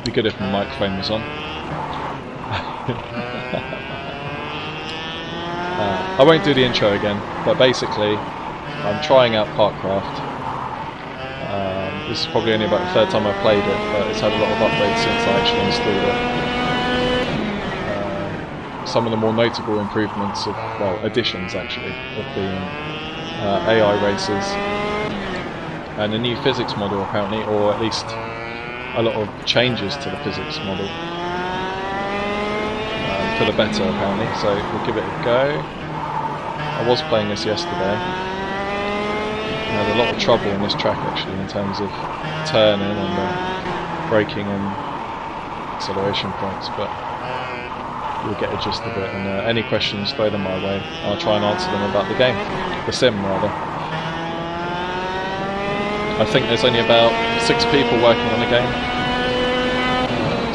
be good if my microphone was on. I won't do the intro again, but basically I'm trying out KartKraft. This is probably only about the third time I've played it, but it's had a lot of updates since I actually installed it. Some of the more notable improvements, well, additions actually, have been AI races and a new physics model apparently, or at least a lot of changes to the physics model for the better apparently, so we'll give it a go. I was playing this yesterday. I had a lot of trouble in this track actually in terms of turning and braking and acceleration points, but you'll get a gist of it, and any questions, throw them my way. I'll try and answer them about the game, the sim rather. I think there's only about 6 people working on the game,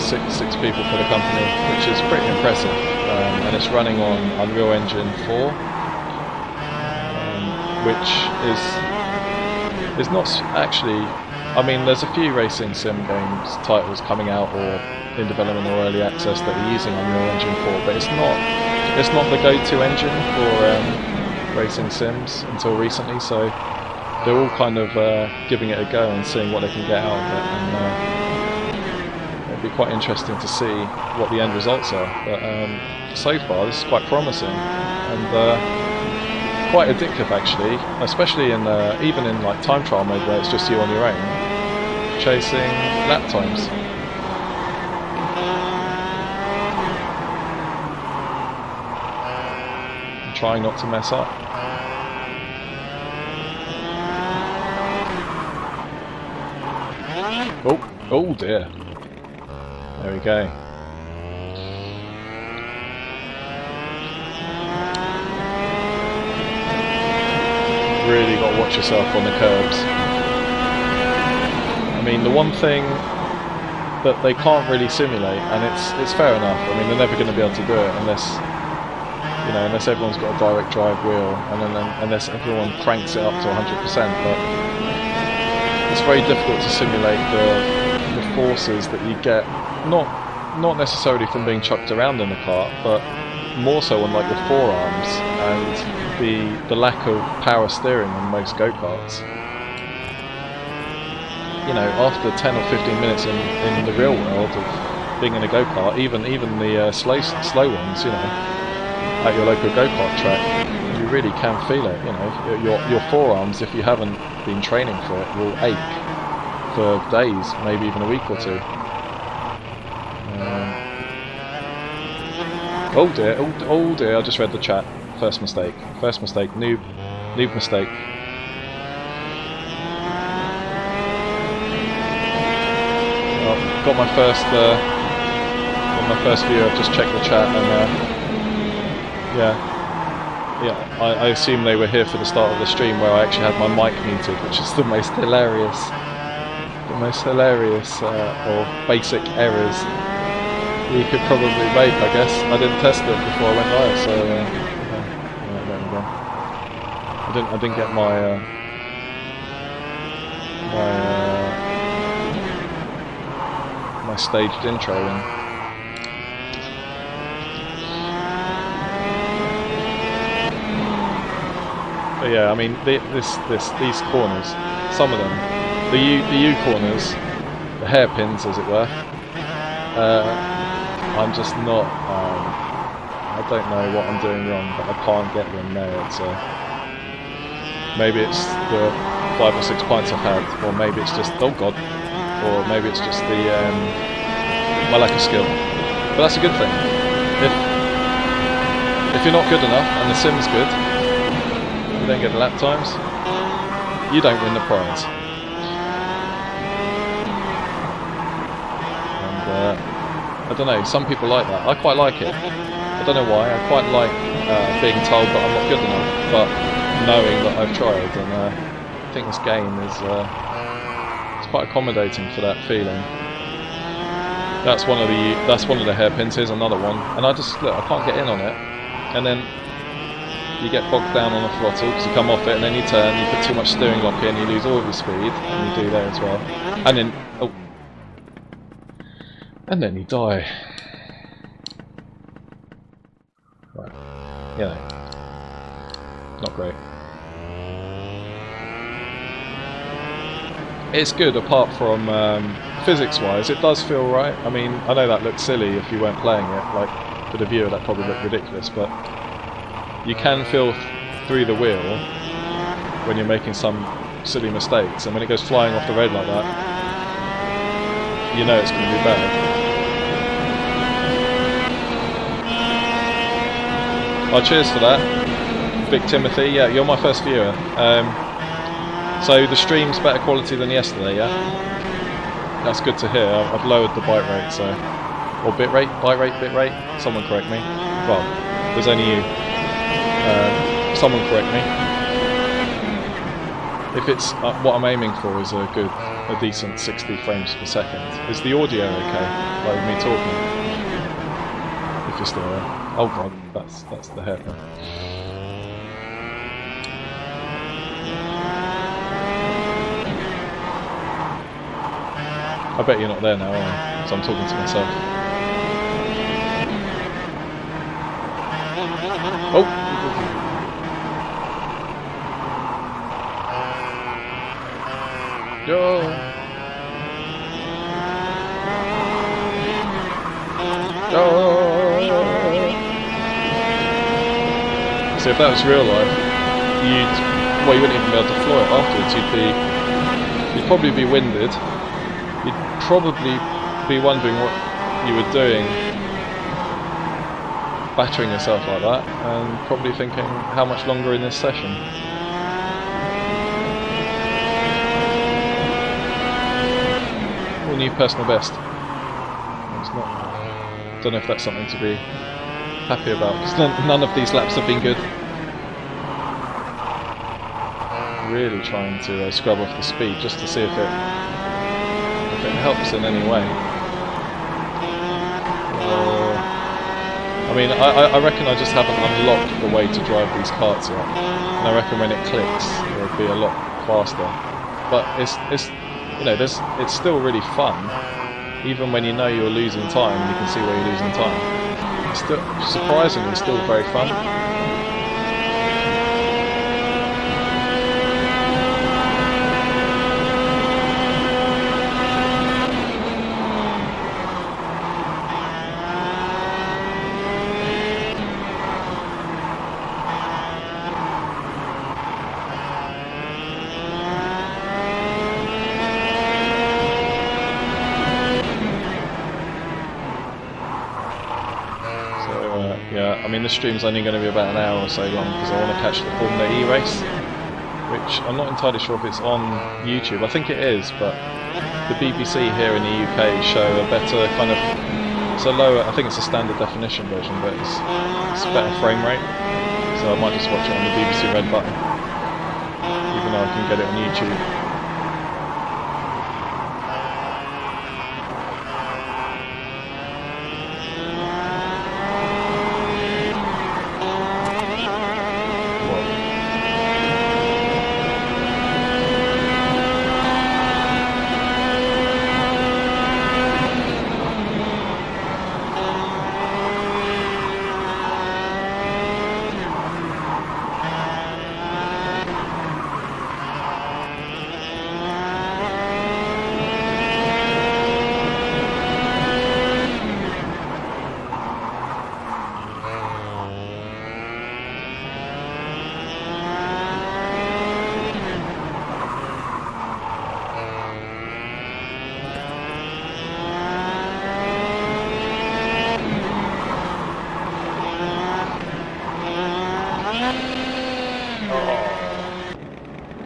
six people for the company, which is pretty impressive, and it's running on Unreal Engine 4, which is not actually, I mean there's a few racing sim games titles coming out or in development or early access that are using Unreal Engine 4, but it's not the go-to engine for racing sims until recently, so they're all kind of giving it a go and seeing what they can get out of it, and it'll be quite interesting to see what the end results are, but so far this is quite promising and quite addictive actually, especially in even in like time trial mode where it's just you on your own chasing lap times. I'm trying not to mess up. Oh dear. There we go. Really got to watch yourself on the curbs. I mean, the one thing that they can't really simulate, and it's fair enough. I mean, they're never going to be able to do it unless, you know, unless everyone's got a direct drive wheel, and then unless everyone cranks it up to 100%. But it's very difficult to simulate the forces that you get, not necessarily from being chucked around in the cart, but more so on like your forearms and the lack of power steering on most go-karts. You know, after 10 or 15 minutes in the real world of being in a go-kart, even the slow ones, you know, at your local go-kart track, you really can feel it. You know, your forearms, if you haven't been training for it, will ache for days, maybe even a week or two. Oh dear, I just read the chat. First mistake, noob mistake. Oh, got my first view. I've just checked the chat, and yeah, I assume they were here for the start of the stream where I actually had my mic muted, which is the most hilarious or basic errors you could probably make, I guess. I didn't test it before I went live, so there we go. I didn't get my staged intro in. But yeah, I mean these corners, some of them, the U corners, the hairpins as it were. I'm just not. I don't know what I'm doing wrong, but I can't get them nailed. So maybe it's the 5 or 6 pints I've had, or maybe it's just oh god, or maybe it's just the my lack of skill. But that's a good thing. If you're not good enough and the sim's good, you don't get the lap times, you don't win the prize. I don't know, some people like that. I quite like it. I don't know why. I quite like being told that I'm not good enough, but knowing that I've tried. And I think this game is it's quite accommodating for that feeling. That's one of the hairpins. Here's another one, and I can't get in on it, and then you get bogged down on the throttle because you come off it, and then you turn, you put too much steering lock in, you lose all of your speed, and you do that as well. And then And then you die. Right. Yeah. Not great. It's good apart from physics-wise. It does feel right. I mean, I know that looks silly if you weren't playing it. Like, for the viewer that probably looked ridiculous, but you can feel through the wheel when you're making some silly mistakes, and when it goes flying off the road like that, you know it's going to be bad. Oh, cheers for that, Big Timothy. Yeah, you're my first viewer. So the stream's better quality than yesterday, yeah? That's good to hear. I've lowered the byte rate, so... Or bit rate? Byte rate? Bit rate? Someone correct me. Well, there's only you. Someone correct me. If it's... what I'm aiming for is a decent 60 frames per second. Is the audio okay? Like me talking? If you're still there. Oh god, that's the haircut. I bet you're not there now, are you? So I'm talking to myself. Oh! Go! Go! So if that was real life, you wouldn't even be able to fly it afterwards. You'd probably be winded. You'd probably be wondering what you were doing, battering yourself like that, and probably thinking, how much longer in this session? All new personal best. It's not. Don't know if that's something to be happy about, because none of these laps have been good. Really trying to scrub off the speed just to see if it helps in any way. I mean, I reckon I just haven't unlocked the way to drive these karts yet, and I reckon when it clicks, it'll be a lot faster. But it's you know, it's still really fun, even when you know you're losing time and you can see where you're losing time. It's still surprisingly still very fun. Yeah, I mean this stream's only going to be about an hour or so long because I want to catch the Formula E race, which I'm not entirely sure if it's on YouTube. I think it is, but the BBC here in the UK show a better kind of, it's a lower, I think it's a standard definition version, but it's a better frame rate, so I might just watch it on the BBC Red button, even though I can get it on YouTube.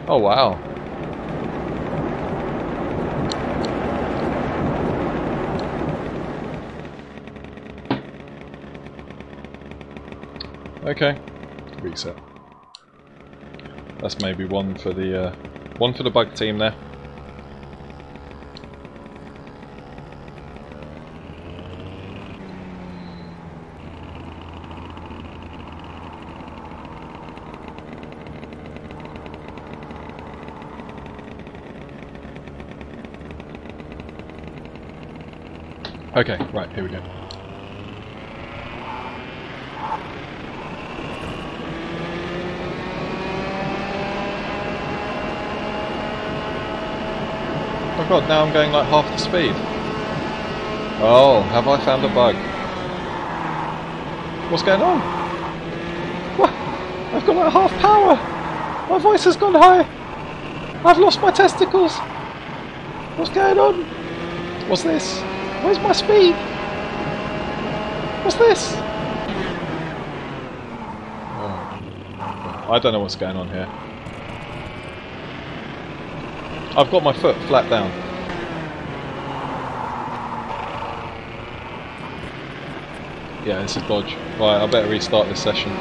Oh wow. Okay. Reset. That's maybe one for the bug team there. Okay, right, here we go. Oh god, now I'm going like half the speed. Oh, have I found a bug? What's going on? What? I've got like half power! My voice has gone high! I've lost my testicles! What's going on? What's this? Where's my speed? What's this? Oh, I don't know what's going on here. I've got my foot flat down. Yeah, this is dodge. Right, I better restart this session.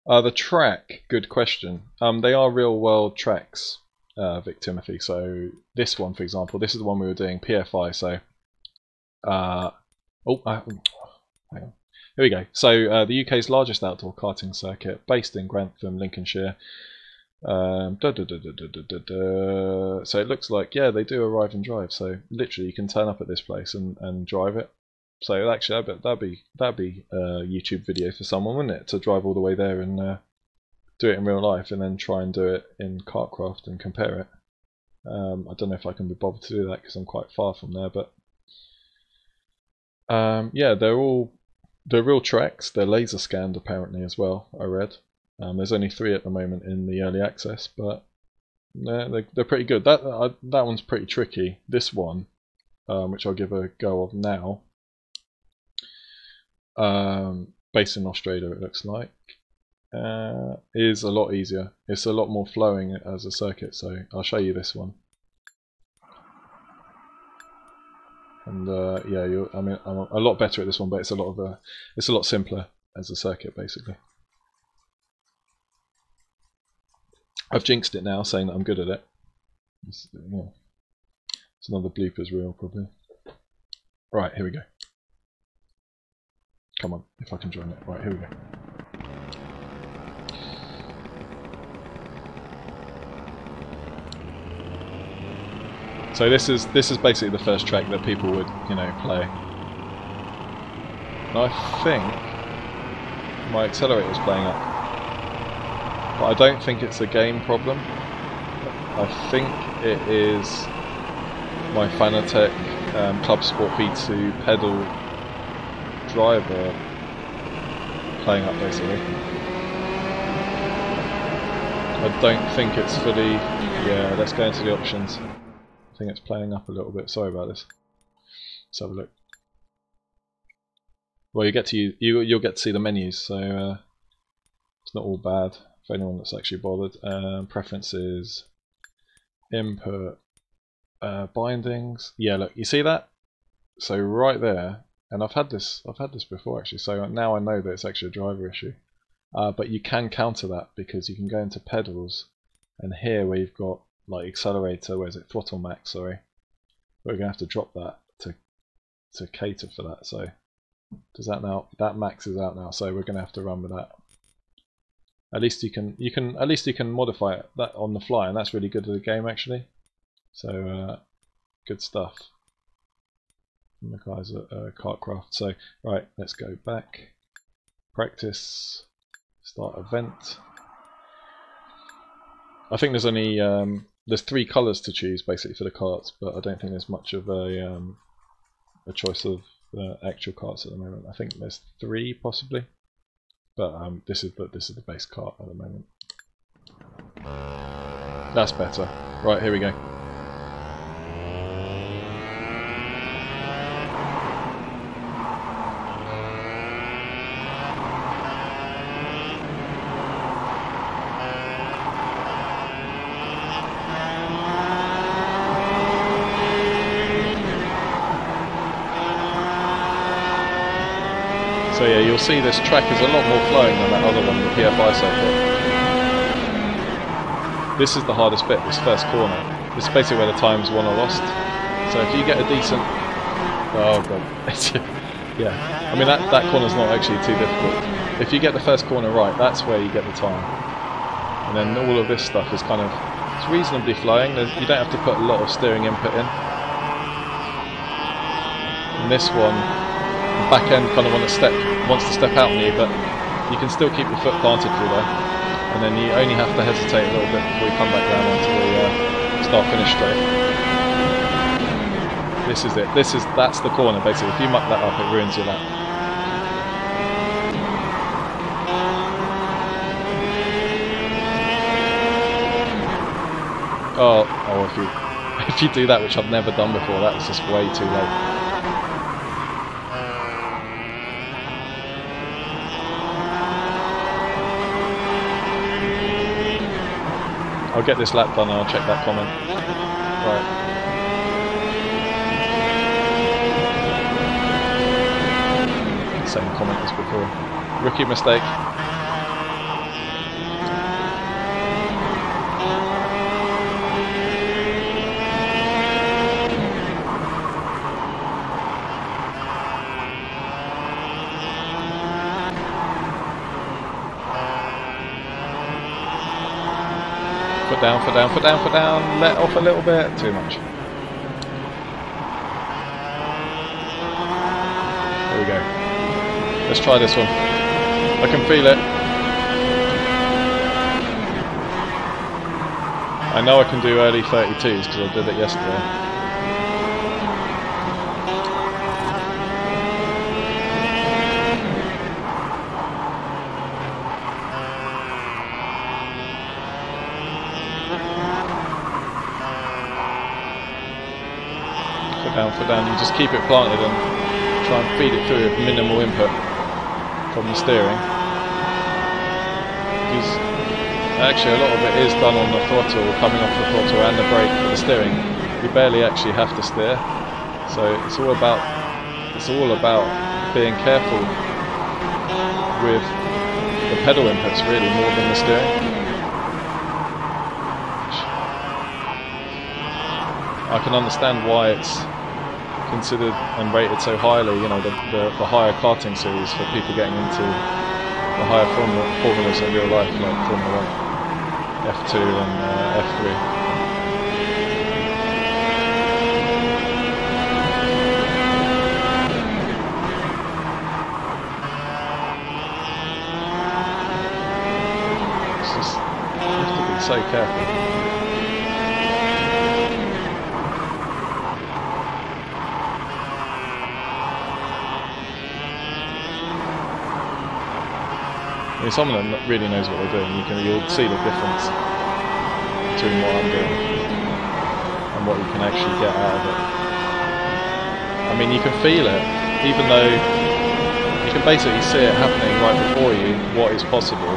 The track, good question. They are real world tracks, Vic Timothy. So this one, for example, this is the one we were doing, PFI. So, hang on. Here we go. So the UK's largest outdoor karting circuit, based in Grantham, Lincolnshire. So it looks like, yeah, they do arrive and drive. So literally, you can turn up at this place and drive it. So actually, that'd be a YouTube video for someone, wouldn't it? To drive all the way there and do it in real life, and then try and do it in KartKraft and compare it. I don't know if I can be bothered to do that because I'm quite far from there, but yeah, they're real tracks. They're laser scanned apparently as well. I read. There's only 3 at the moment in the early access, but they're pretty good. That one's pretty tricky. This one, which I'll give a go of now. Based in Australia, it looks like, is a lot easier. It's a lot more flowing as a circuit, so I'll show you this one. And yeah, I mean, I'm a lot better at this one, but it's a lot simpler as a circuit, basically. I've jinxed it now, saying that I'm good at it. It's another bloopers reel, probably. Right, here we go. Come on, if I can join it. Right, here we go. So this is basically the first track that people would, play. And I think my accelerator is playing up, but I don't think it's a game problem. I think it is my Fanatec Club Sport V2 pedal driver playing up, basically. I don't think it's fully. Yeah, let's go into the options. I think it's playing up a little bit. Sorry about this. Let's have a look. Well, you'll get to see the menus, so it's not all bad for anyone that's actually bothered. Preferences, input, bindings. Yeah, look, you see that? So right there, and I've had this before actually. So now I know that it's actually a driver issue. But you can counter that because you can go into pedals, and here where you've got like accelerator, where is it? Throttle max, sorry. We're gonna have to drop that to cater for that. So does that now? That max is out now, so we're gonna have to run with that. At least you can modify it that on the fly, and that's really good at the game actually. So good stuff from the guys at KartKraft. So right, let's go back. Practice. Start event. I think there's only there's 3 colours to choose basically for the karts, but I don't think there's much of a choice of actual karts at the moment. I think there's 3 possibly, but this is the base kart at the moment. That's better. Right, here we go. So yeah, you'll see this track is a lot more flowing than that other one, the PFI circuit. This is the hardest bit, this first corner. This is basically where the times won or lost. So if you get a decent... Oh god. Yeah, I mean that corner's not actually too difficult. If you get the first corner right, that's where you get the time. and then all of this stuff is kind of, it's reasonably flying. You don't have to put a lot of steering input in. And this one, the back end kind of wants to step out on you, but you can still keep your foot planted through there, and then you only have to hesitate a little bit before you come back down onto the start-finish straight. This is it. That's the corner basically. If you muck that up, it ruins your lap. Oh, if you do that, which I've never done before, that's just way too late. I'll get this lap done and I'll check that comment. Right. Same comment as before. Rookie mistake. Foot down, foot down, foot down, let off a little bit, too much. There we go. Let's try this one. I can feel it. I know I can do early 32s because I did it yesterday. Foot down, you just keep it planted and try and feed it through with minimal input from the steering. Because actually a lot of it is done on the throttle, coming off the throttle and the brake for the steering. You barely actually have to steer. So it's all about being careful with the pedal inputs really more than the steering. I can understand why it's considered and rated so highly, you know, the higher karting series for people getting into the higher formulas in real life, like Formula 1, F2 and F3. It's just, you have to be so careful. I mean, someone that really knows what they're doing, you'll see the difference between what I'm doing and what you can actually get out of it. I mean, you can feel it, even though you can basically see it happening right before you, what is possible,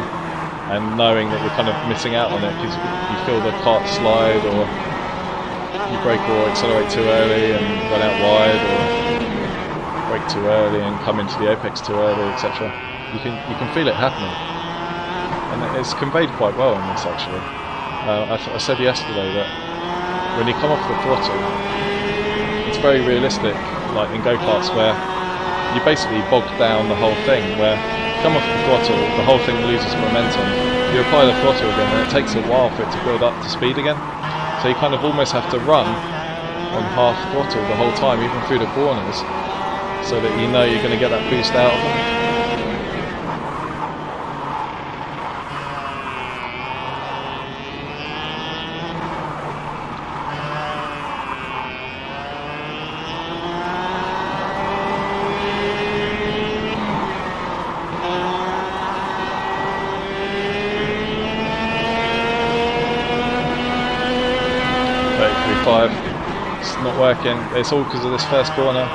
and knowing that you're kind of missing out on it because you feel the kart slide, or you brake or accelerate too early and run out wide, or brake too early and come into the apex too early, etc. You can feel it happening, and it's conveyed quite well in this actually. I said yesterday that when you come off the throttle, it's very realistic, like in go-karts where you basically bog down the whole thing, where you come off the throttle, the whole thing loses momentum, you apply the throttle again and it takes a while for it to build up to speed again. So you kind of almost have to run on half throttle the whole time, even through the corners, so that you know you're going to get that boost out of them. 5. It's not working. It's all because of this first corner.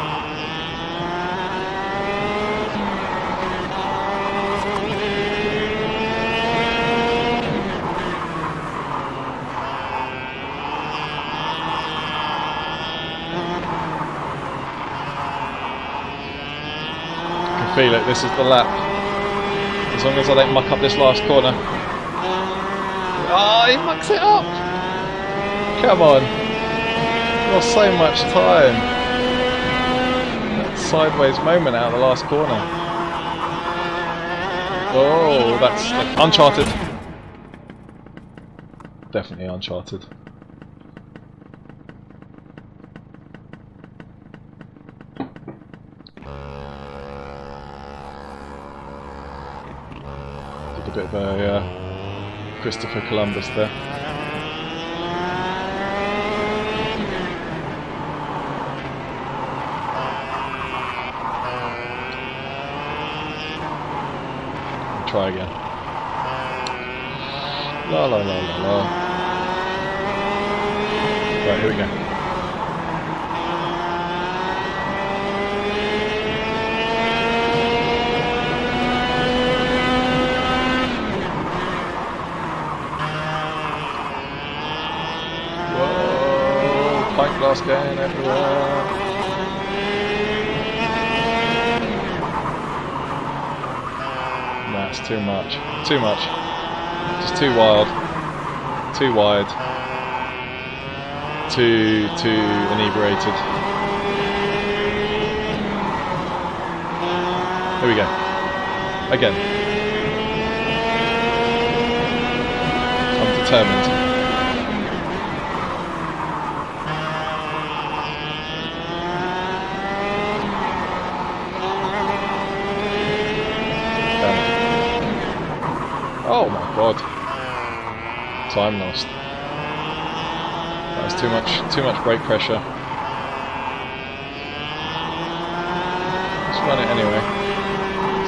I can feel it. This is the lap. As long as I don't muck up this last corner. Oh, he mucks it up! Come on. Lost so much time. That sideways moment out of the last corner. Oh, that's Uncharted. definitely Uncharted. Did a bit of a Christopher Columbus there. Try again. La la la la la. Right, here we go. Whoa! Pint glass going everywhere. That's too much. Too much. Just too wild. Too wide. Too inebriated. Here we go. Again. I'm determined. Oh my god. Time lost. That was too much brake pressure. Let's run it anyway.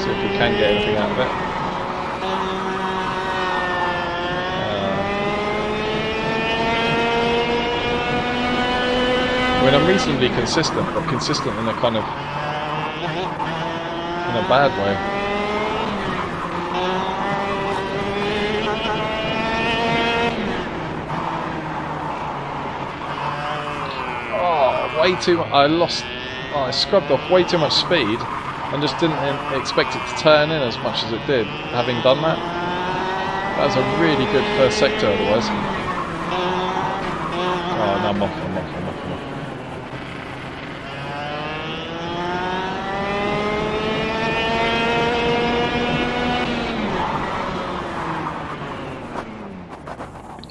See if we can get anything out of it. I mean, I'm reasonably consistent, but consistent in a kind of in a bad way. Way too much. I scrubbed off way too much speed and just didn't expect it to turn in as much as it did, having done that. That was a really good first sector otherwise. Oh, no, I'm off.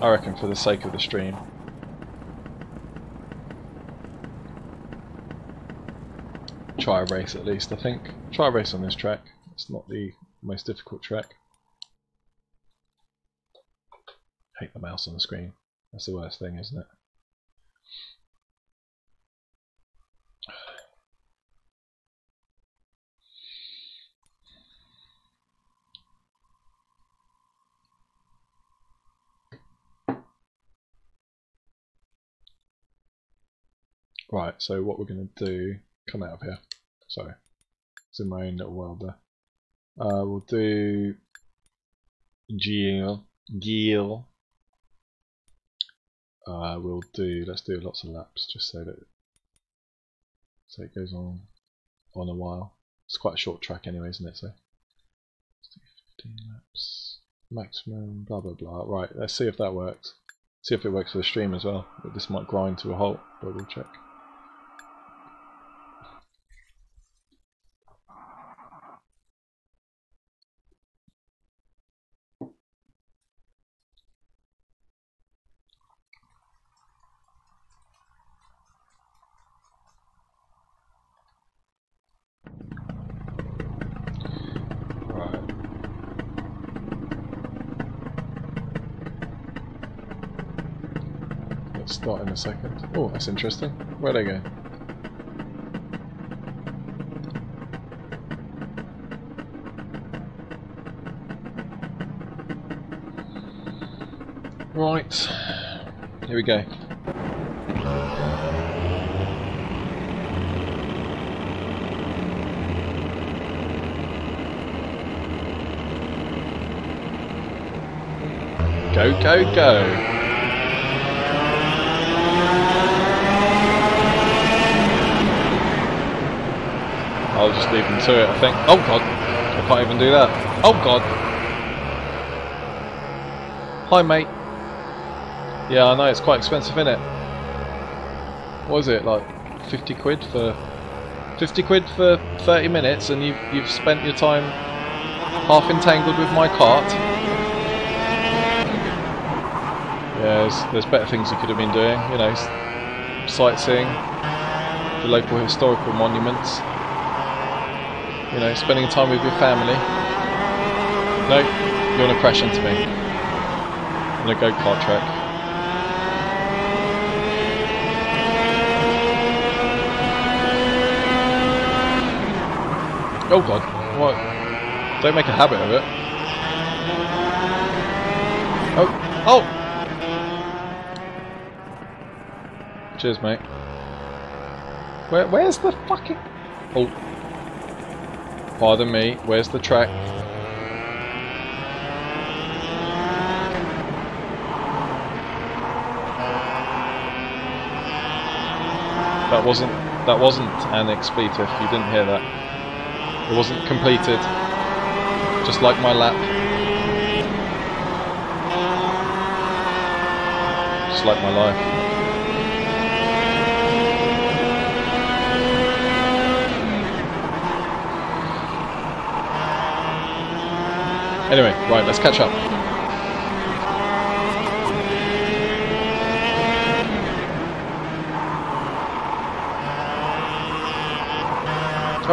I reckon for the sake of the stream. Try a race at least, I think. Try a race on this track. It's not the most difficult track. Hate the mouse on the screen. That's the worst thing, isn't it? Right, so what we're going to do... Come out of here. Sorry. It's in my own little world there. We'll do... Geel. Let's do lots of laps, just so that it goes on a while. It's quite a short track anyway, isn't it? So let's do 15 laps maximum, blah blah blah. Right, let's see if that works. See if it works for the stream as well. But this might grind to a halt, but we'll check. Start in a second. Oh, that's interesting. Where'd I go? Right. Here we go. Go, go, go. I'll just leave them to it, I think. Oh god, I can't even do that. Oh god. Hi mate. Yeah, I know, it's quite expensive, isn't it? What is it, like 50 quid for 30 minutes and you've spent your time half entangled with my cart? Yeah, there's better things you could have been doing, you know, sightseeing, the local historical monuments, you know, spending time with your family. No, you want to crash into me on a go-kart track. Oh god, what? Don't make a habit of it. Oh! Oh! Cheers, mate. Where's the fucking... Oh. Pardon me, where's the track? That wasn't an expletive, you didn't hear that. It wasn't completed. Just like my lap. Just like my life. Anyway, right, let's catch up.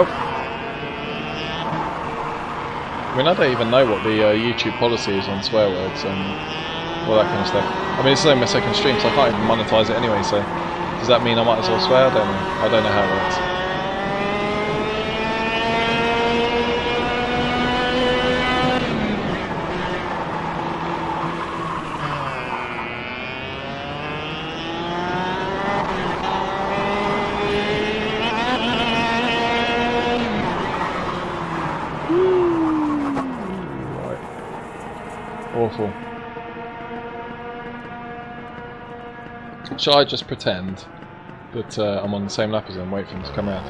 Oh. I mean, I don't even know what the YouTube policy is on swear words and all that kind of stuff. I mean, it's only my second stream, so I can't even monetize it anyway, so does that mean I might as well swear? I don't know. I don't know how it works. Awful. Shall I just pretend that I'm on the same lap as him and wait for him to come out?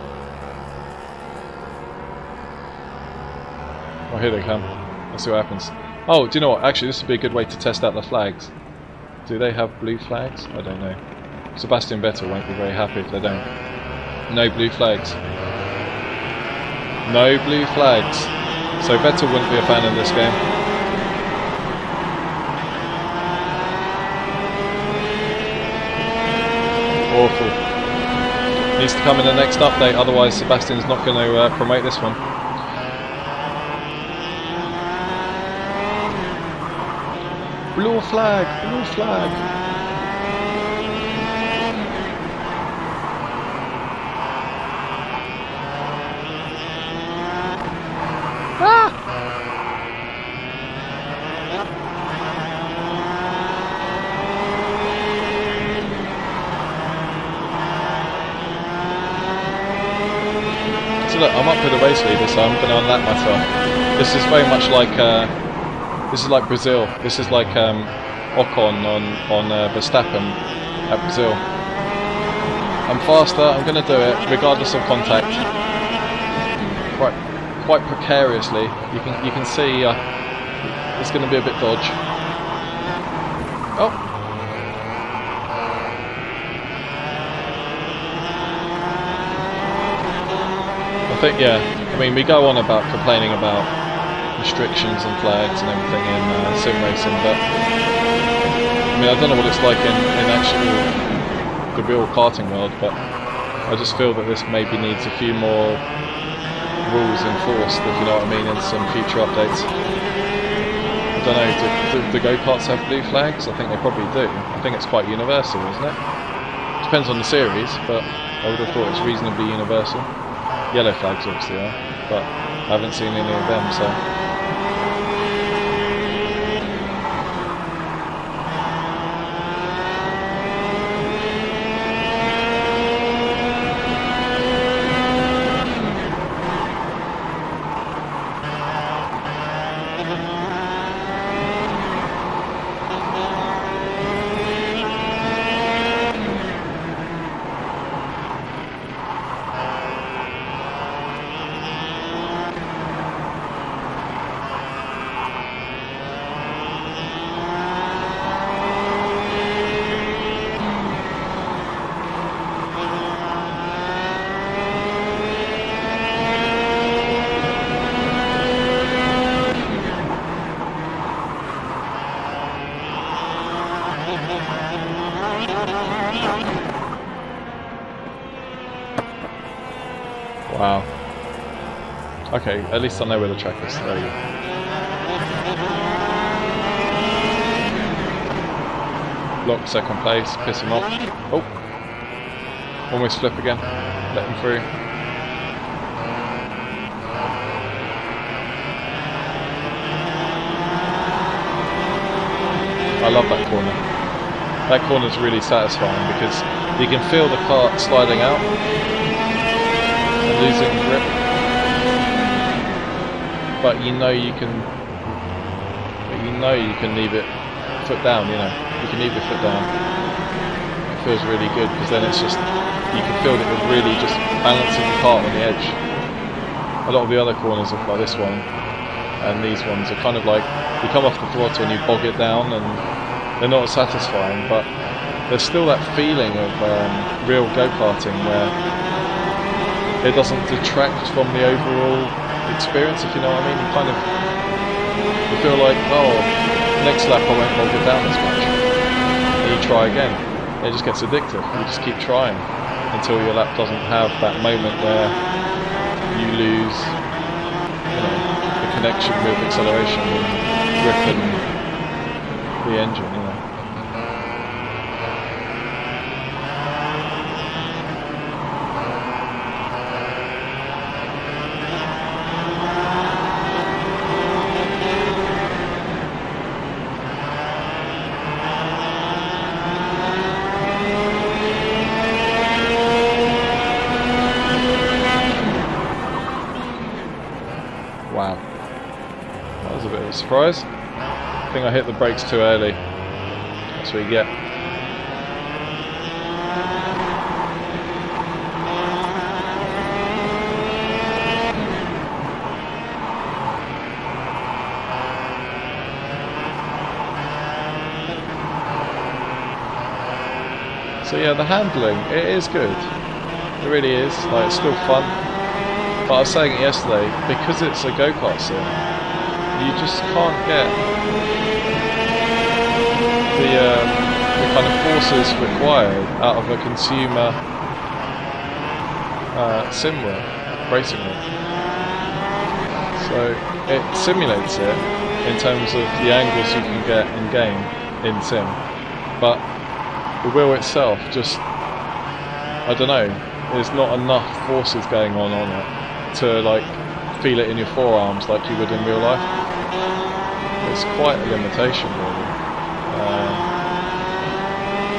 Oh, here they come. Let's see what happens. Oh, do you know what? Actually, this would be a good way to test out the flags. Do they have blue flags? I don't know. Sebastian Vettel won't be very happy if they don't. No blue flags. No blue flags. So Vettel wouldn't be a fan of this game. Awful. Needs to come in the next update, otherwise Sebastian's not going to promote this one. Blue flag! Blue flag! Ah! So look, I'm up with the race leader, so I'm going to unlap myself. This is very much like this is like Brazil. This is like Ocon on Verstappen at Brazil. I'm faster. I'm going to do it regardless of contact. Quite precariously. You can see it's going to be a bit dodge. Oh. I think, yeah, I mean, we go on about complaining about restrictions and flags and everything in sim racing, but I mean, I don't know what it's like in actually the real karting world, but I just feel that this maybe needs a few more rules enforced, if you know what I mean, in some future updates. I don't know, do go-karts have blue flags? I think they probably do. I think it's quite universal, isn't it? Depends on the series, but I would have thought it's reasonably universal. Yellow flags obviously are, but I haven't seen any of them, so... Wow. Okay, at least I know where the track is. There you go. Block second place, piss him off. Oh! Almost flip again. Let him through. I love that corner. That corner's really satisfying because you can feel the kart sliding out and losing grip. But you know you can leave it foot down, you know. You can leave the foot down. It feels really good because then it's just, you can feel that you're really just balancing the kart on the edge. A lot of the other corners are like this one and these ones are kind of like, you come off the throttle and you bog it down and they're not as satisfying, but there's still that feeling of real go-karting where it doesn't detract from the overall experience, if you know what I mean. You feel like, oh, next lap I won't bog it down as much. And you try again. It just gets addictive. You just keep trying until your lap doesn't have that moment where you lose, you know, the connection with acceleration and grip and the engine, you know. Wow, that was a bit of a surprise. I think I hit the brakes too early. That's what you get. So yeah, the handling, it is good. It really is. Like, it's still fun. But I was saying it yesterday, because it's a go-kart sim, you just can't get the kind of forces required out of a consumer sim racing rig. So it simulates it in terms of the angles you can get in game in sim, but the wheel itself just, I don't know, there's not enough forces going on it to like feel it in your forearms like you would in real life. It's quite a limitation, really.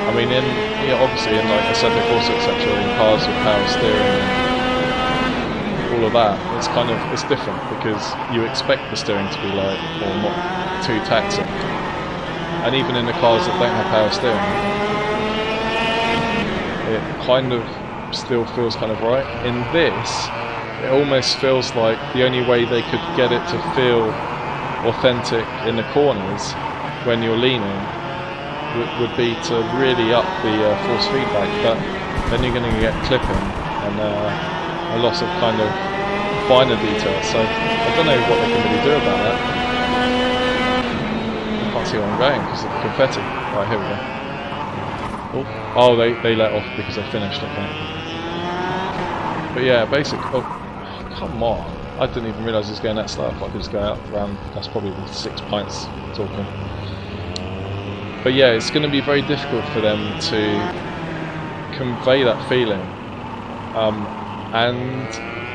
I mean, obviously in like ascending force, etc., in cars with power steering and all of that, it's different because you expect the steering to be light or not too taxing. And even in the cars that don't have power steering, it kind of still feels kind of right. In this, it almost feels like the only way they could get it to feel authentic in the corners when you're leaning would be to really up the force feedback, but then you're going to get clipping and a loss of kind of finer detail. So I don't know what they can really do about that. I can't see where I'm going because of the confetti. Right, here we go. Oh, they let off because they finished, okay. But yeah, basically, oh, come on. I didn't even realise it was going that slow. I thought I could just go out around, that's probably 6 pints talking. But yeah, it's going to be very difficult for them to convey that feeling. And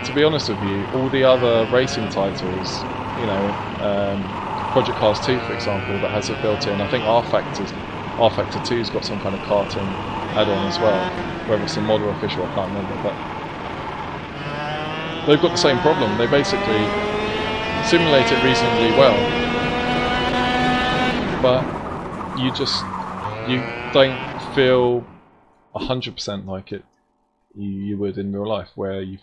to be honest with you, all the other racing titles, you know, Project Cars 2 for example, that has it built in. I think R Factor 2's got some kind of karting add-on as well, whether it's a mod or official, I can't remember, but they've got the same problem. They basically simulate it reasonably well, but you don't feel 100% like it you would in real life, where you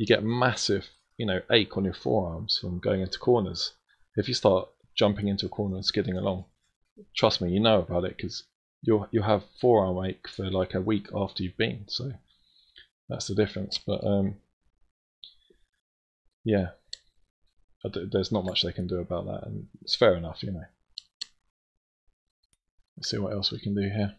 get massive, you know, ache on your forearms from going into corners. If you start jumping into a corner and skidding along, trust me, you know about it, because you'll have forearm ache for like a week after you've been. So that's the difference. But yeah, there's not much they can do about that, and it's fair enough, you know. Let's see what else we can do here.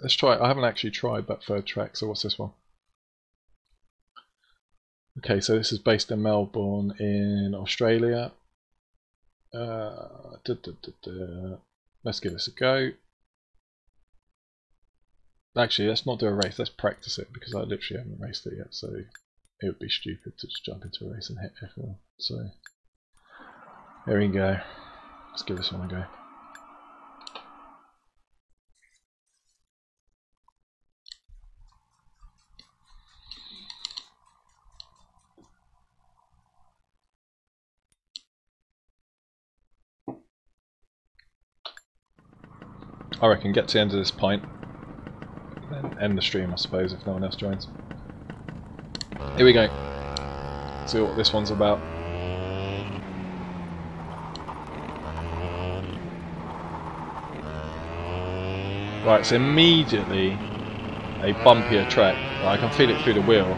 Let's try it. I haven't actually tried that third track, so what's this one? Okay, so this is based in Melbourne in Australia. Let's give this a go. Actually, let's not do a race, let's practice it, because I literally haven't raced it yet, so it would be stupid to just jump into a race and hit F1. So, here we go. Let's give this one a go. I reckon get to the end of this pint, then end the stream I suppose if no one else joins. Here we go. See what this one's about. Right, it's immediately a bumpier track. I can feel it through the wheel.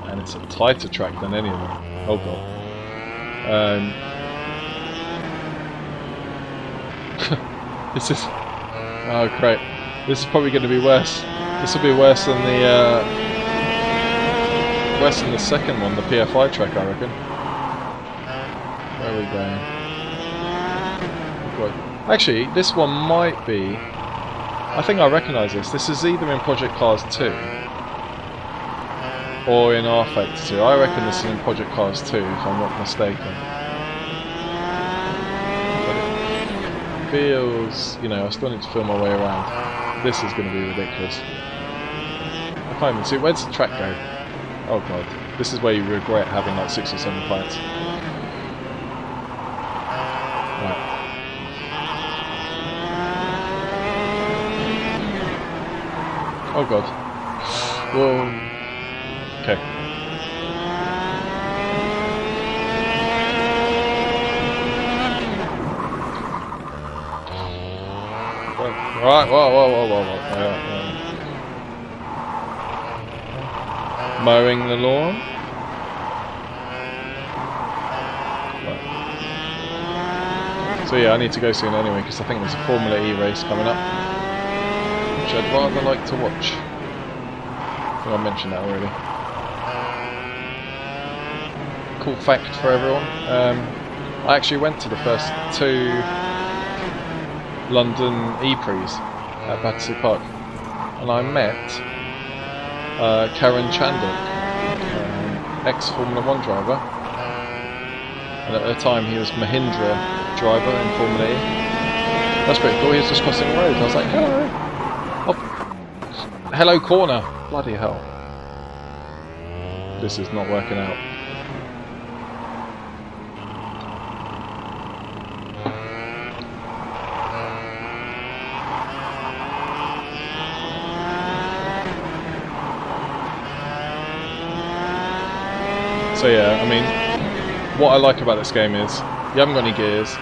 And it's a tighter track than any of them. Oh god. This is... oh great. This is probably going to be worse. This will be worse than the second one, the PFI track, I reckon. Where are we going? Actually, this one might be... I think I recognise this. This is either in Project Cars 2 or in R-Factor 2. I reckon this is in Project Cars 2, if I'm not mistaken. Feels, you know, I still need to feel my way around. This is going to be ridiculous. I can't even see. Where's the track go? Oh god. This is where you regret having like 6 or 7 pints. Right. Oh god. Whoa. Okay. Right, whoa. Mowing the lawn. Right. So yeah, I need to go soon anyway, because I think there's a Formula E race coming up, which I'd rather like to watch. I think I mentioned that already. Cool fact for everyone. I actually went to the first 2 London E-Prix at Battersea Park, and I met Karen Chandler, ex-Formula 1 driver, and at the time he was Mahindra driver in Formula E. That's pretty cool. He was just crossing the road. I was like, hello! Oh, hello corner! Bloody hell. This is not working out. So yeah, I mean, what I like about this game is you haven't got any gears,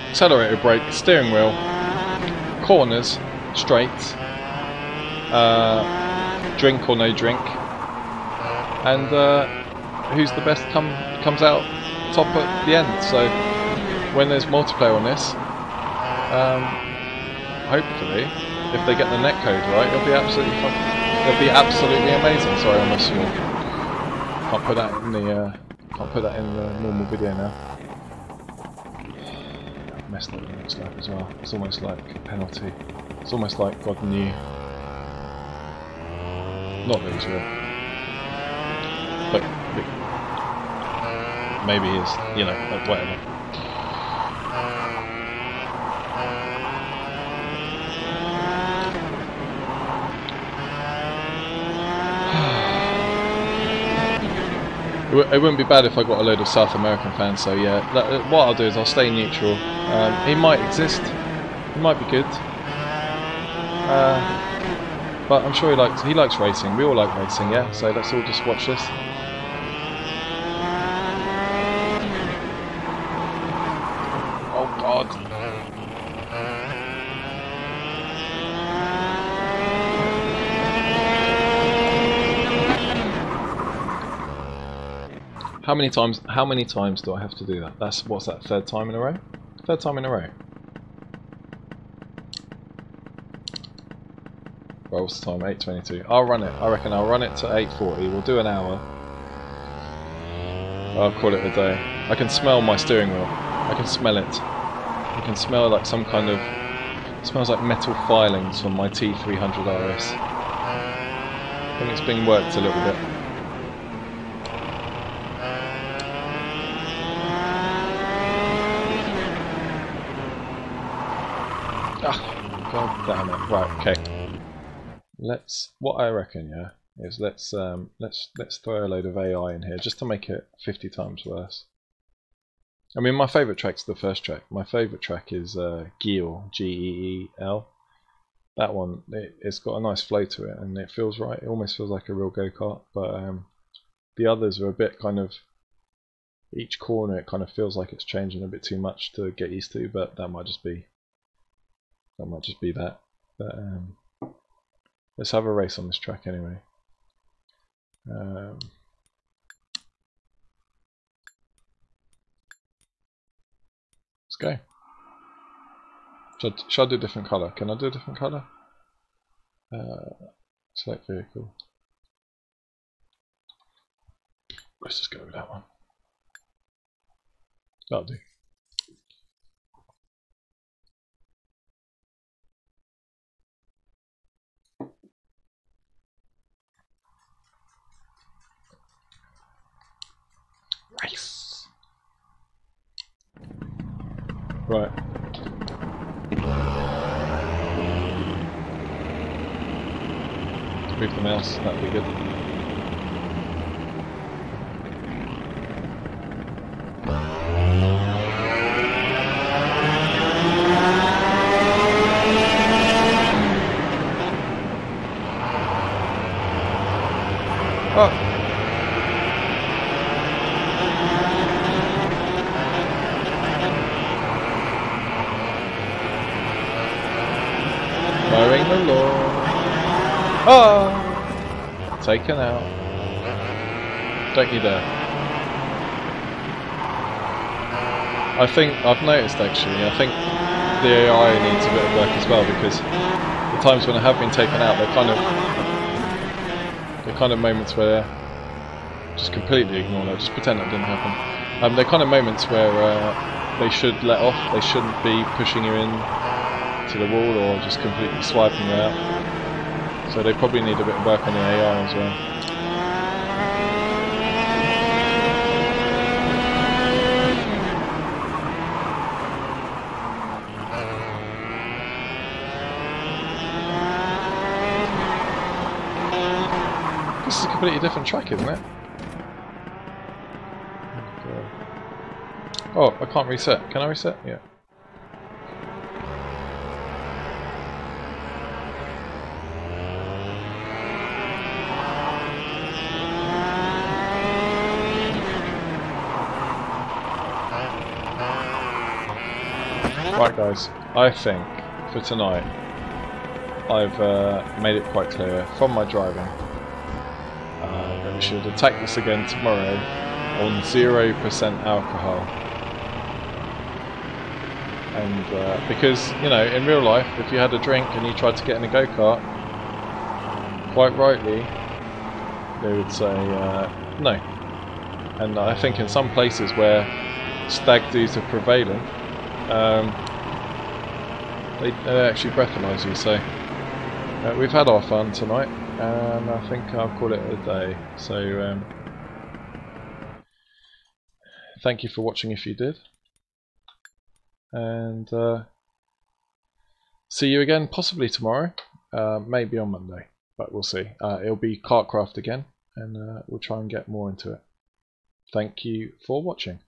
accelerator, brake, steering wheel, corners, straights, drink or no drink, and who's the best comes out top at the end. So when there's multiplayer on this, hopefully, if they get the netcode right, it'll be absolutely fun. It'll be absolutely amazing. Sorry, I almost swore. Can't put that in the normal video now. I've messed up the next lap as well. It's almost like a penalty. It's almost like God knew. Not that he's real, but maybe he is. You know, like whatever. It wouldn't be bad if I got a load of South American fans, so yeah, what I'll do is I'll stay neutral. He might exist, he might be good, but I'm sure he likes racing. We all like racing, yeah, so let's all just watch this. Oh god. How many times do I have to do that? What's that, third time in a row? Third time in a row. Well, what's the time? 8:22. I'll run it. I reckon I'll run it to 8:40. We'll do an hour. I'll call it a day. I can smell my steering wheel. I can smell it. I can smell like some kind of... It smells like metal filings from my T300 RS. I think it's been worked a little bit. Ah, god damn it. Right, okay. What I reckon, yeah, is let's throw a load of AI in here just to make it 50 times worse. I mean, my favourite track's the first track. My favourite track is Geel, G-E-E-L. That one, it's got a nice flow to it, and it feels right. It almost feels like a real go-kart. But the others are a bit kind of... Each corner, it kind of feels like it's changing a bit too much to get used to. But that might just be... that. But let's have a race on this track anyway. Let's go. Should I do a different colour? Can I do a different colour? Select vehicle. Let's just go with that one. That'll do. Race. Right. Move the mouse, that'd be good. Oh! Mowing the lawn. Oh! Taken out. Don't you dare. I think, I've noticed actually, I think the AI needs a bit of work as well, because the times when I have been taken out, they're kind of moments where just completely ignore it, just pretend that didn't happen. They're kind of moments where they should let off, they shouldn't be pushing you in to the wall or just completely swiping you out. So they probably need a bit of work on the AI as well. This is a completely different track, isn't it? Oh, I can't reset. Can I reset? Yeah. Right guys, I think for tonight I've made it quite clear from my driving that we should attack this again tomorrow on 0% alcohol. And because, you know, in real life, if you had a drink and you tried to get in a go-kart, quite rightly they would say no. And I think in some places where stag do's are prevalent, they actually breathalyse you. So we've had our fun tonight, and I think I'll call it a day. So thank you for watching if you did, and see you again possibly tomorrow, maybe on Monday, but we'll see. It'll be KartKraft again, and we'll try and get more into it. Thank you for watching.